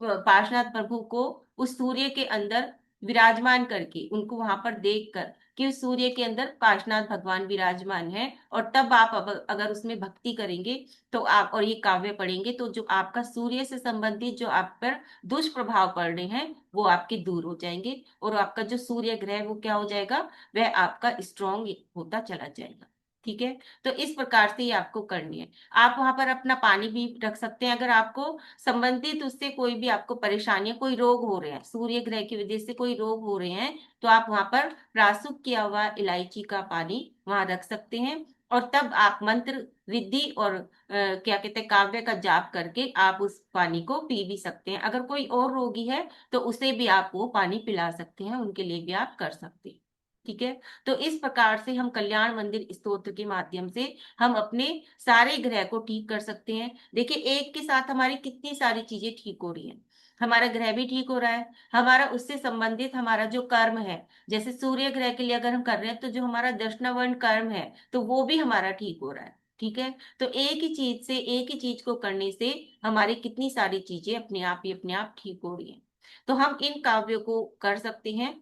पार्श्वनाथ प्रभु को उस सूर्य के अंदर विराजमान करके उनको वहां पर देख कर कि उस सूर्य के अंदर पार्श्वनाथ भगवान विराजमान है, और तब आप अगर उसमें भक्ति करेंगे तो आप और ये काव्य पढ़ेंगे तो जो आपका सूर्य से संबंधित जो आप पर दुष्प्रभाव पड़ रहे हैं वो आपके दूर हो जाएंगे और आपका जो सूर्य ग्रह है वो क्या हो जाएगा? वह आपका स्ट्रांग होता चला जाएगा। ठीक है। तो इस प्रकार से ये आपको करनी है। आप वहां पर अपना पानी भी रख सकते हैं अगर आपको संबंधित उससे कोई भी आपको परेशानी है, कोई रोग हो रहे हैं, सूर्य ग्रह की वजह से कोई रोग हो रहे हैं, तो आप वहां पर रासुक किया हुआ इलायची का पानी वहां रख सकते हैं। और तब आप मंत्र रिद्धि और क्या कहते हैं काव्य का जाप करके आप उस पानी को पी भी सकते हैं। अगर कोई और रोगी है तो उसे भी आप वो पानी पिला सकते हैं, उनके लिए भी आप कर सकते हैं। ठीक है। तो इस प्रकार से हम कल्याण मंदिर स्तोत्र के माध्यम से हम अपने सारे ग्रह को ठीक कर सकते हैं। देखिए एक के साथ हमारी कितनी सारी चीजें ठीक हो रही हैं। हमारा ग्रह भी ठीक हो रहा है, हमारा उससे संबंधित हमारा जो कर्म है, जैसे सूर्य ग्रह के लिए अगर हम कर रहे हैं तो जो हमारा दक्षिणावर्ण कर्म है तो वो भी हमारा ठीक हो रहा है। ठीक है। तो एक ही चीज से एक ही चीज को करने से हमारी कितनी सारी चीजें अपने आप ही अपने आप ठीक हो रही हैं। तो हम इन काव्यों को कर सकते हैं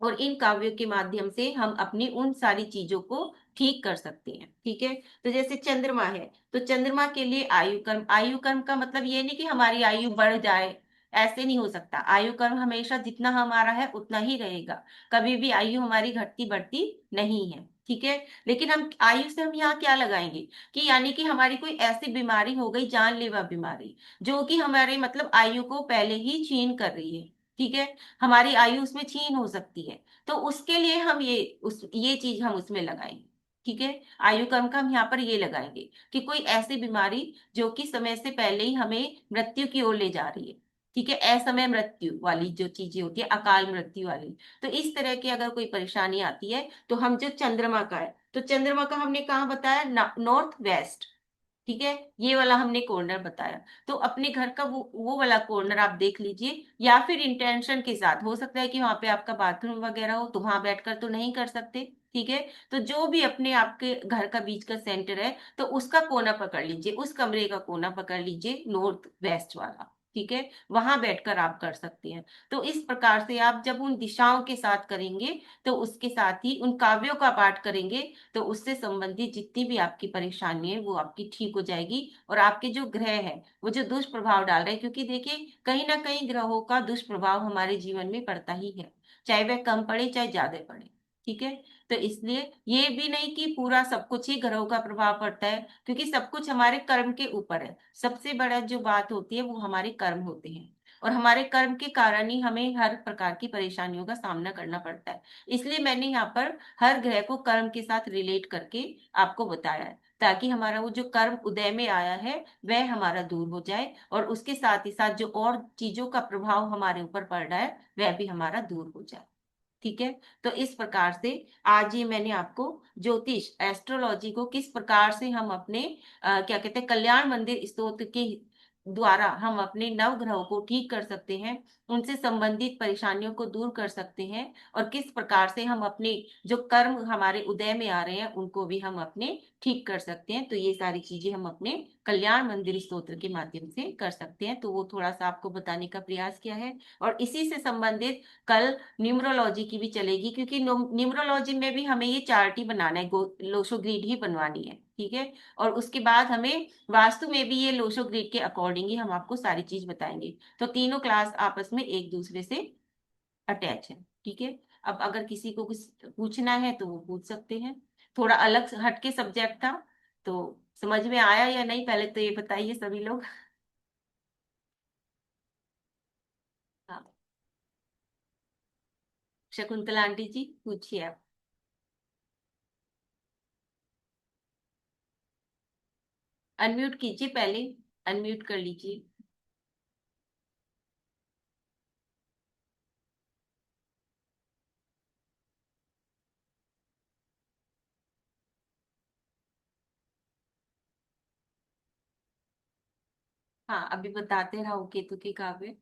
और इन काव्यों के माध्यम से हम अपनी उन सारी चीजों को ठीक कर सकते हैं। ठीक है। तो जैसे चंद्रमा है तो चंद्रमा के लिए आयु कर्म, आयु कर्म का मतलब ये नहीं कि हमारी आयु बढ़ जाए, ऐसे नहीं हो सकता। आयु कर्म हमेशा जितना हमारा है उतना ही रहेगा, कभी भी आयु हमारी घटती बढ़ती नहीं है। ठीक है। लेकिन हम आयु से हम यहाँ क्या लगाएंगे कि यानी कि हमारी कोई ऐसी बीमारी हो गई, जानलेवा बीमारी, जो कि हमारे मतलब आयु को पहले ही छीन कर रही है। ठीक है। हमारी आयु उसमें छीन हो सकती है। तो उसके लिए हम ये चीज हम उसमें लगाएंगे। ठीक है। आयु क्रम का हम यहाँ पर ये लगाएंगे कि कोई ऐसी बीमारी जो कि समय से पहले ही हमें मृत्यु की ओर ले जा रही है। ठीक है, असमय मृत्यु वाली जो चीजें होती है, अकाल मृत्यु वाली। तो इस तरह की अगर कोई परेशानी आती है तो हम जो चंद्रमा का है, तो चंद्रमा का हमने कहाँ बताया, नॉर्थ वेस्ट। ठीक है, ये वाला हमने कॉर्नर बताया। तो अपने घर का वो वाला कॉर्नर आप देख लीजिए, या फिर इंटेंशन के साथ हो सकता है कि वहां पे आपका बाथरूम वगैरह हो, तो वहां बैठकर तो नहीं कर सकते। ठीक है, तो जो भी अपने आपके घर का बीच का सेंटर है, तो उसका कोना पकड़ लीजिए, उस कमरे का कोना पकड़ लीजिए, नॉर्थ वेस्ट वाला। ठीक है, वहां बैठकर आप कर सकते हैं। तो इस प्रकार से आप जब उन दिशाओं के साथ करेंगे, तो उसके साथ ही उन काव्यों का पाठ करेंगे, तो उससे संबंधित जितनी भी आपकी परेशानी है वो आपकी ठीक हो जाएगी। और आपके जो ग्रह है वो जो दुष्प्रभाव डाल रहे हैं, क्योंकि देखिए कहीं ना कहीं ग्रहों का दुष्प्रभाव हमारे जीवन में पड़ता ही है, चाहे वह कम पड़े चाहे ज्यादा पड़े। ठीक है, तो इसलिए ये भी नहीं कि पूरा सब कुछ ही ग्रहों का प्रभाव पड़ता है, क्योंकि सब कुछ हमारे कर्म के ऊपर है। सबसे बड़ा जो बात होती है वो हमारे कर्म होते हैं, और हमारे कर्म के कारण ही हमें हर प्रकार की परेशानियों का सामना करना पड़ता है। इसलिए मैंने यहाँ पर हर ग्रह को कर्म के साथ रिलेट करके आपको बताया है, ताकि हमारा वो जो कर्म उदय में आया है वह हमारा दूर हो जाए, और उसके साथ ही साथ जो और चीजों का प्रभाव हमारे ऊपर पड़ रहा है वह भी हमारा दूर हो जाए। ठीक है, तो इस प्रकार से आज ये मैंने आपको ज्योतिष एस्ट्रोलॉजी को किस प्रकार से हम अपने क्या कहते हैं, कल्याण मंदिर स्तोत्र के द्वारा हम अपने नव ग्रहों को ठीक कर सकते हैं, उनसे संबंधित परेशानियों को दूर कर सकते हैं, और किस प्रकार से हम अपने जो कर्म हमारे उदय में आ रहे हैं उनको भी हम अपने ठीक कर सकते हैं। तो ये सारी चीजें हम अपने कल्याण मंदिर स्तोत्र के माध्यम से कर सकते हैं। तो वो थोड़ा सा आपको बताने का प्रयास किया है। और इसी से संबंधित कल न्यूमरोलॉजी की भी चलेगी, क्योंकि न्यूमरोलॉजी में भी हमें ये चार्ट ही बनाना है, लोशो ग्रिड ही बनवानी है। ठीक है, और उसके बाद हमें वास्तु में भी ये लोशो ग्रिड के अकॉर्डिंग ही हम आपको सारी चीज बताएंगे। तो तीनों क्लास आपस में एक दूसरे से अटैच है। ठीक है, अब अगर किसी को कुछ पूछना है तो वो पूछ सकते हैं। थोड़ा अलग हटके सब्जेक्ट था, तो समझ में आया या नहीं, पहले तो ये बताइए सभी लोग। हाँ, शकुंतला आंटी जी पूछिए आप। अनम्यूट कीजिए पहले, अनम्यूट कर लीजिए। हाँ, अभी बताते रहो केतु के काव्य।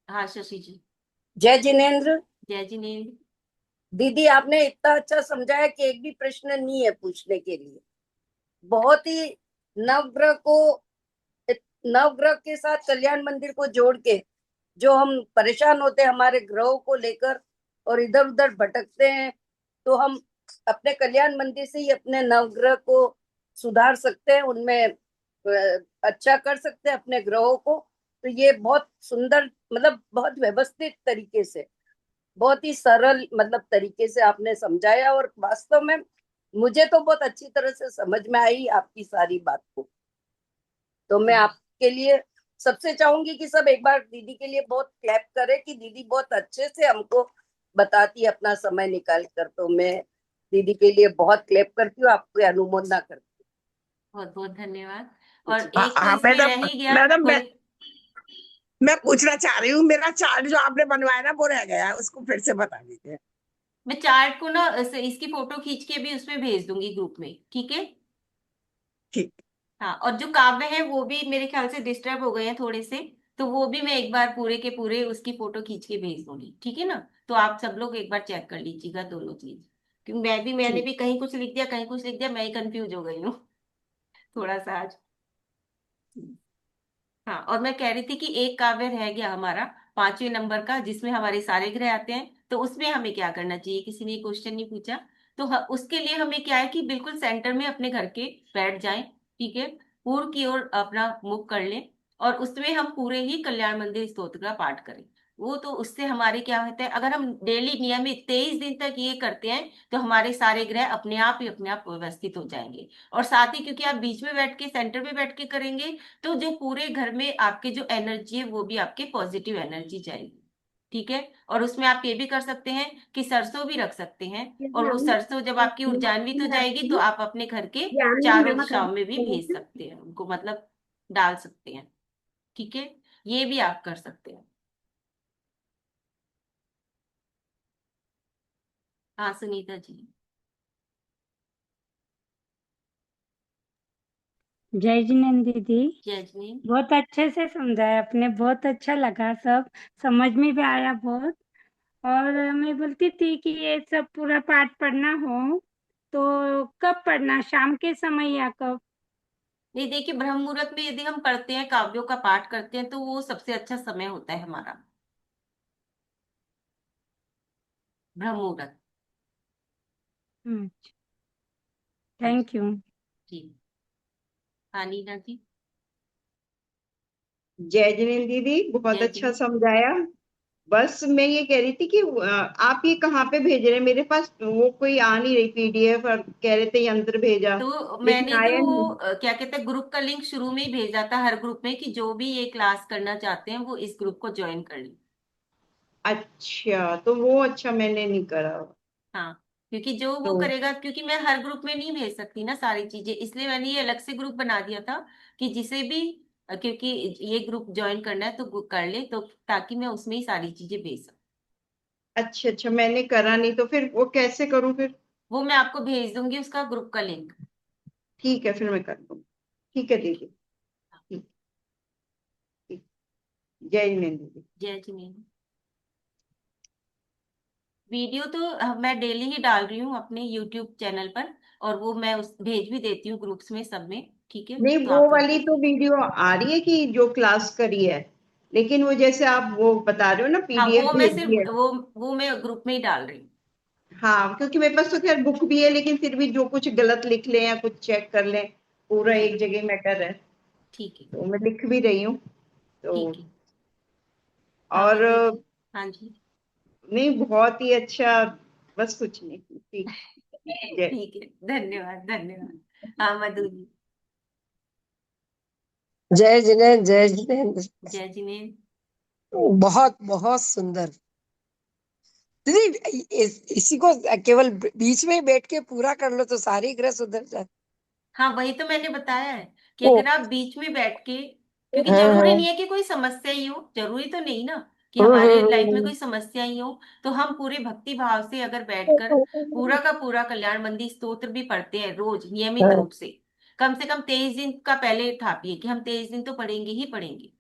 हाँ शशि जी। जय जिनेन्द्र। जय जिनेन्द्र। दीदी आपने इतना अच्छा समझाया कि एक भी प्रश्न नहीं है पूछने के लिए। बहुत ही नवग्रह को नवग्रह के साथ कल्याण मंदिर को जोड़ के जो हम परेशान होते हैं हमारे ग्रहों को लेकर और इधर उधर भटकते हैं, तो हम अपने कल्याण मंदिर से ही अपने नवग्रह को सुधार सकते हैं, उनमें अच्छा कर सकते हैं अपने ग्रहों को। तो ये बहुत सुंदर, मतलब बहुत व्यवस्थित तरीके से, बहुत ही सरल मतलब तरीके से आपने समझाया, और वास्तव में मुझे तो बहुत अच्छी तरह से समझ में आई आपकी सारी बात को। तो मैं आपके लिए सबसे चाहूंगी कि सब एक बार दीदी के लिए बहुत क्लैप करें कि दीदी बहुत अच्छे से हमको बताती है अपना समय निकाल कर। तो मैं दीदी के लिए बहुत क्लैप करती हूँ, आपको अनुमोदना करती बहुत बहुत धन्यवाद। हूँ और जी। हाँ एक तो हाँ, इसमें मैडम। रह ही गया मैडम कोई। मैं पूछना चाह रही हूँ, मेरा चार्ट जो आपने बनवाया ना वो रह गया है, उसको फिर से बता दीजिए। मैं चार्ट को ना इसकी फोटो खींच के भी उसमें भेज दूंगी ग्रुप में। ठीक है। ठीक। हाँ, और जो काव्य है वो भी मेरे ख्याल से डिस्टर्ब हो गए हैं थोड़े से, तो वो भी मैं एक बार पूरे के पूरे उसकी फोटो खींच के भेज दूंगी। ठीक है ना, तो आप सब लोग एक बार चेक कर लीजिएगा दोनों चीज, क्योंकि मैंने ठीक। भी कहीं कुछ लिख दिया कहीं कुछ लिख दिया, मैं ही कंफ्यूज हो गई हूँ थोड़ा सा आज। हाँ, और मैं कह रही थी कि एक काव्य रह गया हमारा 5वें नंबर का, जिसमें हमारे सारे ग्रह आते हैं। तो उसमें हमें क्या करना चाहिए, किसी ने क्वेश्चन नहीं पूछा। तो उसके लिए हमें क्या है कि बिल्कुल सेंटर में अपने घर के बैठ जाएं। ठीक है, पूर्व की ओर अपना मुख कर लें, और उसमें हम पूरे ही कल्याण मंदिर स्तोत्र का पाठ करें। वो तो उससे हमारे क्या होता है, अगर हम डेली नियमित 23 दिन तक ये करते हैं, तो हमारे सारे ग्रह अपने आप ही अपने आप व्यवस्थित हो जाएंगे। और साथ ही क्योंकि आप बीच में बैठ के सेंटर में बैठ के करेंगे, तो जो पूरे घर में आपके जो एनर्जी है वो भी आपके पॉजिटिव एनर्जी जाएगी। ठीक है। और उसमें आप ये भी कर सकते हैं कि सरसों भी रख सकते हैं, और वो सरसों जब आपकी उर्जान्वित हो जाएगी तो आप अपने घर के चारों दिशाओं में भी भेज सकते हैं उनको, मतलब डाल सकते हैं। ठीक है, ये भी आप कर सकते हैं। हाँ सुनीता जी। जय जिनेन्द्र दीदी। जय जी। बहुत अच्छे से समझाया आपने, बहुत अच्छा लगा, सब समझ में भी आया बहुत। और मैं बोलती थी कि ये सब पूरा पाठ पढ़ना हो तो कब पढ़ना, शाम के समय या कब? नहीं देखिए, ब्रह्म मुहूर्त में यदि हम पढ़ते हैं, काव्यों का पाठ करते हैं, तो वो सबसे अच्छा समय होता है हमारा, ब्रह्म मुहूर्त। हाँ जी। Thank you. जी। हाँ नीना जी। जय जिनेन्द्र दीदी, बहुत जय अच्छा जी। समझाया। बस मैं ये कह रही थी कि आप ये कहाँ पे भेज रहे हैं? मेरे पास वो कोई आ नहीं रही पीडीएफ, और कह रहे थे यंत्र भेजा, तो लेकिन मैंने तो आया नहीं। क्या कहते हैं, ग्रुप का लिंक शुरू में ही भेजा था हर ग्रुप में, कि जो भी ये क्लास करना चाहते हैं वो इस ग्रुप को ज्वाइन कर लें। अच्छा, तो वो अच्छा मैंने नहीं करा। हाँ, क्योंकि जो वो तो करेगा, क्योंकि मैं हर ग्रुप में नहीं भेज सकती ना सारी चीजें, इसलिए मैंने ये अलग से ग्रुप बना दिया था कि जिसे भी क्योंकि ये ग्रुप ज्वाइन करना है तो कर ले, तो ताकि मैं उसमें ही सारी चीजें भेज सकूं। अच्छा अच्छा, मैंने करा नहीं, तो फिर वो कैसे करूं फिर? वो मैं आपको भेज दूंगी उसका ग्रुप का लिंक। ठीक है, फिर मैं कर दूंगी। ठीक है ठीक दीदी। है। ठीक। ठीक। जय जिनेन्द्र दीदी। जय जिनेन्द्र। वीडियो तो मैं डेली ही डाल रही हूँ अपने यूट्यूब चैनल पर, और वो मैं उस भेज भी देती हूँ ग्रुप्स में, सब में। ठीक है, नहीं, तो वो आप लोग वाली देख तो लीजिए। वीडियो आ रही है कि जो क्लास करी है, लेकिन वो जैसे आप वो बता रहे हो ना, हाँ, पीडीएफ वो मैं सिर्फ भेजी है। वो मैं ग्रुप में ही डाल रही हूँ। हाँ, क्योंकि मेरे पास तो खैर बुक भी है, लेकिन फिर भी जो कुछ गलत लिख लें या कुछ चेक कर लें, पूरा जी। एक जगह मैटर है। ठीक है। तो मैं लिख भी रही हूँ। तो ठीक है। हाँ और मधु जी। हाँ जी। नहीं, बहुत ही अच्छा। बस कुछ नहीं, ठीक। जय। ठीक है, धन्यवाद धन्यवाद। हाँ मधु जी। जय जिनेन्द्र, जय जिनेन्द्र। जय जिनेन्द्र। बहुत बहुत सुंदर दीदी। इसी को केवल बीच में ही बैठ के पूरा कर लो तो सारे ग्रह सुधर जाते। हाँ वही तो मैंने बताया है कि ओ, अगर आप बीच में बैठ के, क्योंकि हाँ जरूरी हाँ। नहीं है कि कोई समस्या ही हो, जरूरी तो नहीं ना कि हमारे लाइफ में कोई समस्या ही हो, तो हम पूरे भक्ति भाव से अगर बैठकर पूरा का पूरा कल्याण मंदिर स्तोत्र भी पढ़ते हैं रोज नियमित हाँ, रूप से, कम से कम 23 दिन का पहले ठापिए कि हम 23 दिन तो पढ़ेंगे ही पढ़ेंगे।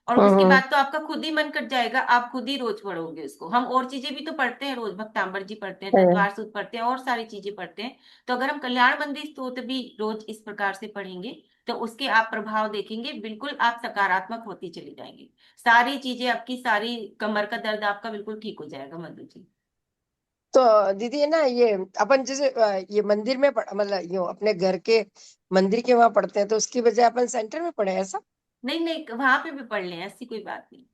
और उसके हाँ, बाद तो आपका खुद ही मन कट जाएगा, आप खुद ही रोज पढ़ोगे उसको। हम और चीजें भी तो पढ़ते हैं रोज, भक्तांबर जी पढ़ते हैं, हाँ। दंतवार सूत्र पढ़ते हैं, और सारी चीजें पढ़ते हैं। तो अगर हम कल्याण मंदिर स्तोत्र भी रोज इस प्रकार से पढ़ेंगे, तो उसके आप प्रभाव देखेंगे, बिल्कुल आप सकारात्मक होती चली जाएंगे। सारी चीजें आपकी, सारी कमर का दर्द आपका बिल्कुल ठीक हो जाएगा मधु जी। तो दीदी है ना, ये अपन जैसे ये मंदिर में मतलब यूं अपने घर के मंदिर के वहां पढ़ते हैं तो उसकी बजाय अपन सेंटर में पढ़े, ऐसा? नहीं नहीं, वहां पे भी पढ़ लें, ऐसी कोई बात नहीं।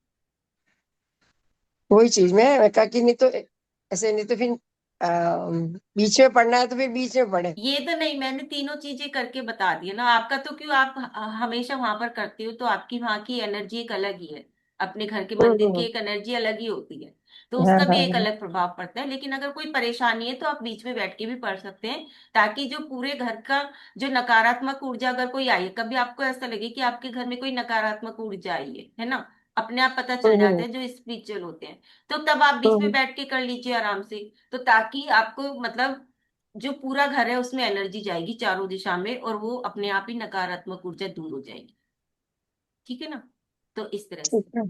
वही चीज मैं कहा कि नहीं तो ऐसे, नहीं तो फिर बीच में पढ़ना है तो फिर बीच में पढ़े। ये तो नहीं, मैंने तीनों चीजें करके बता दी है ना। आपका तो क्यों, आप हमेशा वहां पर करते हो, तो आपकी वहां की एनर्जी एक अलग ही है, अपने घर के मंदिर की हम्म, एक एनर्जी अलग ही होती है, तो हाँ उसका भी एक हाँ अलग प्रभाव पड़ता है। लेकिन अगर कोई परेशानी है तो आप बीच में बैठ के भी पढ़ सकते हैं, ताकि जो पूरे घर का जो नकारात्मक ऊर्जा अगर कोई आई है, कभी आपको ऐसा लगे कि आपके घर में कोई नकारात्मक ऊर्जा आई है ना, अपने आप पता चल जाता हम्म, है जो स्पिरिचुअल होते हैं, तो तब आप बीच में हम्म। बैठ के कर लीजिए आराम से। तो ताकि आपको मतलब जो पूरा घर है उसमें एनर्जी जाएगी चारों दिशा में, और वो अपने आप ही नकारात्मक ऊर्जा दूर हो जाएगी। ठीक है ना, तो इस तरह ठीक से। है।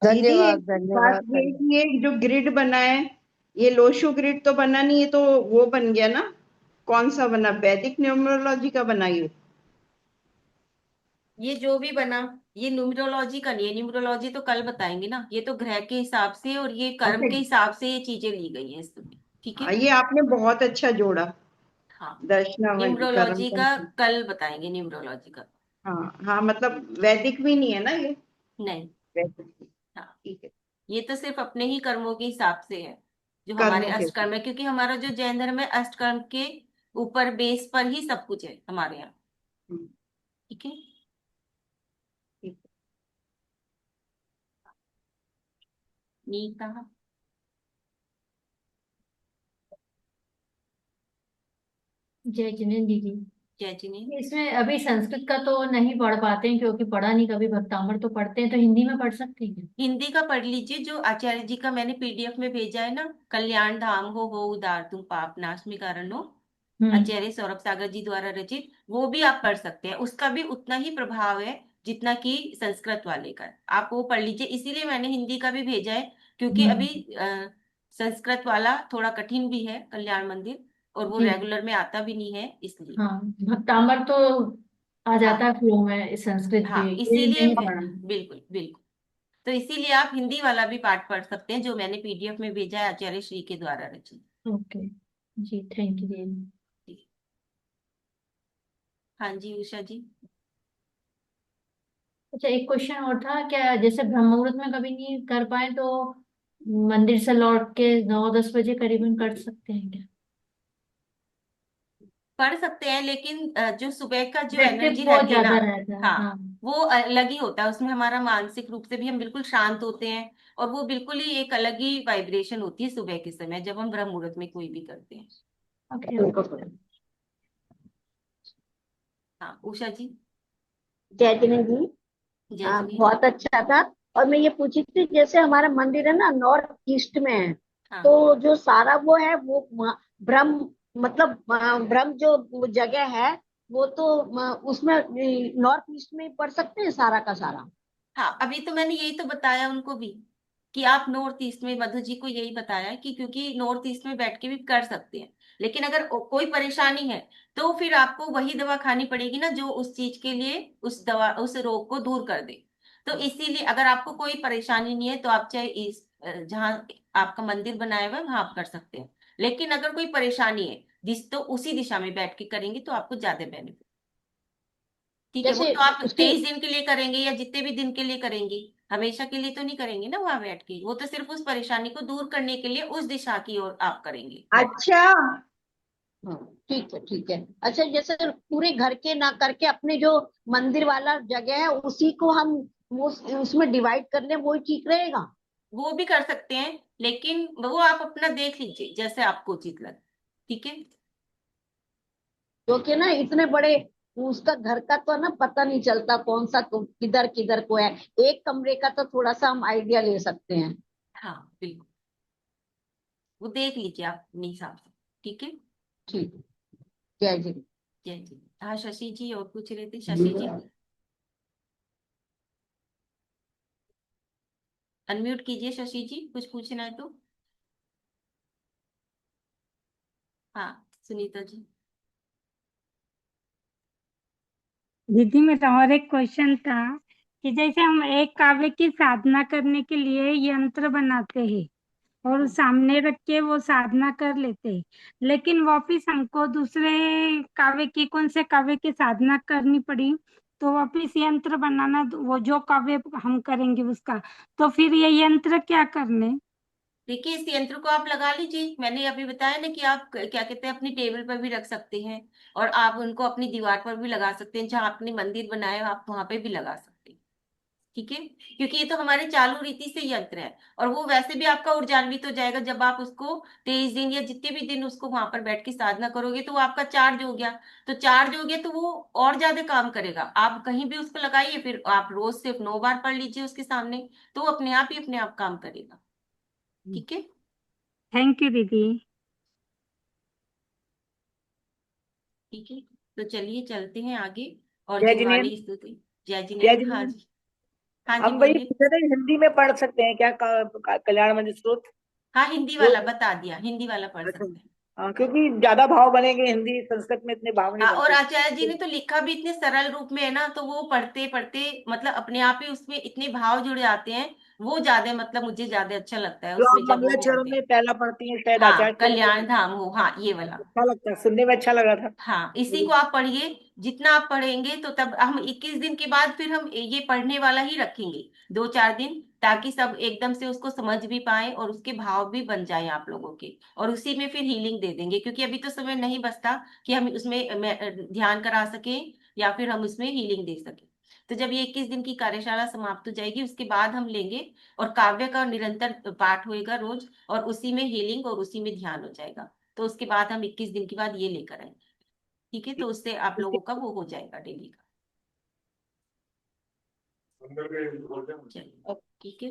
दीदी, एक धन्यवाद बात धन्यवाद ये धन्यवाद। कि ये जो ग्रिड बना है, ये लोशो ग्रिड तो बना नहीं, है तो वो बन गया ना? कौन सा बना? वैदिक न्यूमरोलॉजी का बना ये? ये जो भी बना, ये न्यूमरोलॉजी का नहीं है, न्यूमरोलॉजी तो कल बताएंगे ना, ये तो ग्रह के हिसाब से और ये कर्म अच्छा। के हिसाब से ये चीजें ली गई हैं इसमें। ठीक है। हाँ, ये आपने बहुत अच्छा जोड़ा। हाँ, दर्शना कर्म न्यूमरोलॉजी का का। कल बताएंगे, न्यूमरोलॉजी का। हाँ हाँ, मतलब वैदिक भी नहीं है ना ये? नहीं। वैदिक। हाँ, ठीक है। ये तो सिर्फ अपने ही कर्मों के हिसाब से है, जो हमारे कर्मों के ऊपर। अष्टकर्म है, क्योंकि हमारा जो जैन धर्म है अष्टकर्म के ऊपर बेस पर ही सब कुछ है हमारे यहाँ। हम्म, ठीक है। ठीक नीता। जय जिनेन्द्र दीदी। जय जिनेन्द्र। इसमें अभी संस्कृत का तो नहीं पढ़ पाते हैं क्योंकि पढ़ा नहीं कभी, भक्तामृत तो पढ़ते हैं, तो हिंदी में पढ़ सकते हैं क्या? हिंदी का पढ़ लीजिए, जो आचार्य जी का मैंने पीडीएफ में भेजा है ना, कल्याण धाम हो उदार तुम पाप नाश में कारण हो, हम्म। आचार्य सौरभ सागर जी द्वारा रचित, वो भी आप पढ़ सकते हैं। उसका भी उतना ही प्रभाव है जितना कि संस्कृत वाले का। आप वो पढ़ लीजिए, इसीलिए मैंने हिंदी का भी भेजा है, क्योंकि अभी हम्म। संस्कृत वाला थोड़ा कठिन भी है कल्याण मंदिर, और वो जी। रेगुलर में आता भी नहीं है इसलिए। हाँ, भक्तामृत तो आ जाता हाँ है फ्लो में, संस्कृत भी हाँ, ये इसीलिए नहीं पढ़ा। बिल्कुल बिल्कुल। तो इसीलिए आप हिंदी वाला भी पाठ पढ़ सकते हैं, जो मैंने पीडीएफ में भेजा है आचार्य श्री के द्वारा रचित। ओके जी, थैंक यू दीदी। हाँ जी उषा जी। अच्छा, एक क्वेश्चन और था, क्या जैसे ब्रह्म मुहूर्त में कभी नहीं कर पाए तो मंदिर से लौट के 9-10 बजे करीबन कर सकते हैं क्या? पढ़ सकते हैं, लेकिन जो सुबह का जो इफेक्टिव एनर्जी बहुत रहती है ना, ज्यादा रहता है, हाँ, हाँ। वो अलग ही होता है। उसमें हमारा मानसिक रूप से भी हम बिल्कुल शांत होते हैं, और वो बिल्कुल ही एक अलग ही वाइब्रेशन होती है सुबह के समय जब हम ब्रह्म मुहूर्त में कोई भी करते हैं। ओके। हाँ उषा जी। जय जिनेन्द्र जी। जय जिनेन्द्र। बहुत अच्छा था। और मैं ये पूछी थी, जैसे हमारा मंदिर है ना नॉर्थ ईस्ट में है, हाँ तो जो सारा वो है वो ब्रह्म, मतलब ब्रह्म जो जगह है वो तो उसमें नॉर्थ ईस्ट में ही पढ़ सकते हैं सारा का सारा। हाँ, अभी तो मैंने यही तो बताया उनको भी, कि आप नॉर्थ ईस्ट में, मधु जी को यही बताया कि क्योंकि नॉर्थ ईस्ट में बैठ के भी कर सकते हैं, लेकिन अगर कोई परेशानी है तो फिर आपको वही दवा खानी पड़ेगी ना, जो उस चीज के लिए उस दवा उस रोग को दूर कर दे। तो इसीलिए अगर आपको कोई परेशानी नहीं है तो आप चाहे इस जहाँ आपका मंदिर बनाया हुआ है वहां आप कर सकते हैं। लेकिन अगर कोई परेशानी है जिस, तो उसी दिशा में बैठ के करेंगे तो आपको ज्यादा बेनिफिट। ठीक है, वो जैसे तो आप उसकी 23 दिन के लिए करेंगे या जितने भी दिन के लिए करेंगे, हमेशा के लिए तो नहीं करेंगे ना वहां बैठ के। वो तो सिर्फ उस परेशानी को दूर करने के लिए उस दिशा की ओर आप करेंगे बैठ। अच्छा, हाँ, ठीक है ठीक है। अच्छा, जैसे पूरे घर के ना करके अपने जो मंदिर वाला जगह है उसी को हम उसमें डिवाइड कर लें, वो ही ठीक रहेगा। वो भी कर सकते हैं, लेकिन वो आप अपना देख लीजिए जैसे आपको उचित लगे। ठीक है। क्योंकि ना इतने बड़े उसका घर का तो ना पता नहीं चलता कौन सा किधर किधर को है। एक कमरे का तो थोड़ा सा हम आइडिया ले सकते हैं। हाँ बिल्कुल, वो देख लीजिए आप अपने हिसाब से। ठीक है। ठीक। जय जी। जय जी। हाँ शशि जी और पूछ रहे थे, शशि जी अनम्यूट कीजिए, शशि जी कुछ पूछना है तो। हाँ सुनीता जी। दीदी मेरा और एक क्वेश्चन था कि जैसे हम एक काव्य की साधना करने के लिए यंत्र बनाते हैं और सामने रख के वो साधना कर लेते हैं, लेकिन वापिस हमको दूसरे काव्य की, कौन से काव्य की साधना करनी पड़ी, तो वापिस यंत्र बनाना, वो जो काव्य हम करेंगे उसका, तो फिर ये यंत्र क्या करने? देखिए, इस यंत्र को आप लगा लीजिए, मैंने अभी बताया ना कि आप क्या कहते हैं अपनी टेबल पर भी रख सकते हैं, और आप उनको अपनी दीवार पर भी लगा सकते हैं, जहां आपने मंदिर बनाया हो आप वहां पे भी लगा सकते हैं। ठीक है, क्योंकि ये तो हमारे चालू रीति से यंत्र है, और वो वैसे भी आपका ऊर्जान्वित हो जाएगा जब आप उसको 23 दिन या जितने भी दिन उसको वहां पर बैठ के साधना करोगे, तो वो आपका चार्ज हो गया। तो चार्ज हो गया तो वो और ज्यादा काम करेगा। आप कहीं भी उसको लगाइए, फिर आप रोज सिर्फ 9 बार पढ़ लीजिए उसके सामने, तो वो अपने आप ही अपने आप काम करेगा। ठीक है। थैंक यू दीदी। ठीक है, तो चलिए चलते हैं आगे। और जय जिनवाणी जिनेन्द्र। स्तुति। जय जय जिनेन्द्र। हाँ जिनेन्द्र। जी। हाँ जी हम वही बोलिए। पूछ रहे थे, हिंदी में पढ़ सकते हैं क्या कल्याण मंदिर स्त्रोत? हाँ, हिंदी जो वाला बता दिया, हिंदी वाला पढ़ अच्छा, सकते हैं। हाँ, क्योंकि ज्यादा भाव बनेंगे, हिंदी संस्कृत में इतने भाव नहीं हाँ, और बनते। आचार्य जी तो ने तो लिखा भी इतने सरल रूप में है ना, तो वो पढ़ते पढ़ते मतलब अपने आप ही उसमें इतने भाव जुड़ जाते हैं। वो ज्यादा मतलब मुझे ज्यादा अच्छा लगता है जो आप उसमें जब वो मंगलाचरण पढ़ते हैं। में पहला पढ़ती हैं शायद हाँ, आचार्य कल्याण चरित्र, धाम हो, हाँ ये वाला। अच्छा लगता है, सुनने में अच्छा लग रहा था। हाँ, इसी को आप पढ़िए। जितना आप पढ़ेंगे तो तब हम 21 दिन के बाद फिर हम ये पढ़ने वाला ही रखेंगे, 2-4 दिन, ताकि सब एकदम से उसको समझ भी पाए और उसके भाव भी बन जाए आप लोगों के। और उसी में फिर हीलिंग दे देंगे, क्योंकि अभी तो समय नहीं बचता कि हम उसमें ध्यान करा सके या फिर हम उसमें हीलिंग दे सके। तो जब ये 21 दिन की कार्यशाला समाप्त हो जाएगी उसके बाद हम लेंगे, और काव्य का निरंतर पाठ होएगा रोज, और उसी में हीलिंग और उसी में ध्यान हो जाएगा। तो उसके बाद हम 21 दिन के बाद ये लेकर आएंगे। ठीक है, तो उससे आप लोगों का वो हो जाएगा डेली का। चलिए ठीक है,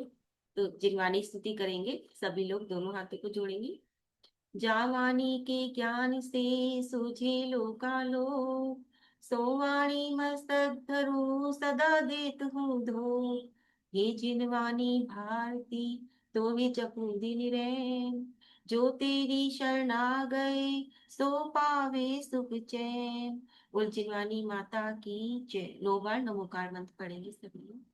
तो जिनवानी स्तुति करेंगे सभी लोग, दोनों हाथों को जोड़ेंगे। जावानी के ज्ञान से सूझे लोकालो, सोवाणी मस्तक धरू सदा देत हूँ धो। हे जिनवानी भारती तो वे जपू दिन रैन, जो तेरी शरण आ गए सो पावे सुख चैन। बोल जिनवानी माता की जय। 9 बार नमोकार मंत्र पढ़ेंगे सभी लोग।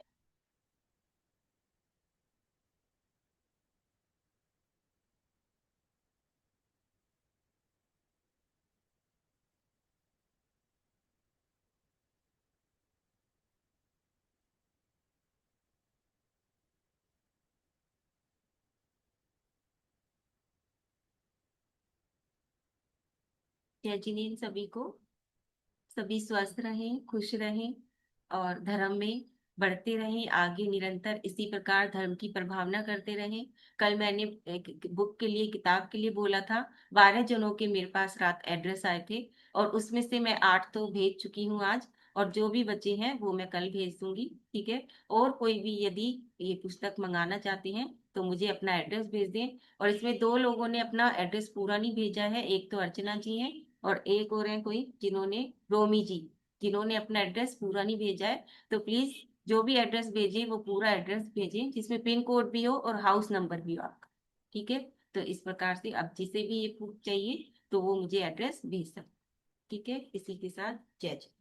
जय जिनेन्द्र सभी को। सभी स्वस्थ रहें, खुश रहें और धर्म में बढ़ते रहें, आगे निरंतर इसी प्रकार धर्म की प्रभावना करते रहें। कल मैंने एक बुक के लिए, किताब के लिए बोला था, 12 जनों के मेरे पास रात एड्रेस आए थे, और उसमें से मैं 8 तो भेज चुकी हूँ आज, और जो भी बचे हैं वो मैं कल भेज दूंगी। ठीक है, और कोई भी यदि ये पुस्तक मंगाना चाहते हैं तो मुझे अपना एड्रेस भेज दें। और इसमें 2 लोगों ने अपना एड्रेस पूरा नहीं भेजा है, एक तो अर्चना जी हैं और एक और है कोई जिन्होंने, रोमी जी, जिन्होंने अपना एड्रेस पूरा नहीं भेजा है। तो प्लीज जो भी एड्रेस भेजे वो पूरा एड्रेस भेजें, जिसमें पिन कोड भी हो और हाउस नंबर भी हो आपका। ठीक है, तो इस प्रकार से अब जिसे भी ये प्रूफ चाहिए तो वो मुझे एड्रेस भेज सकते। ठीक है, इसी के साथ जय जय।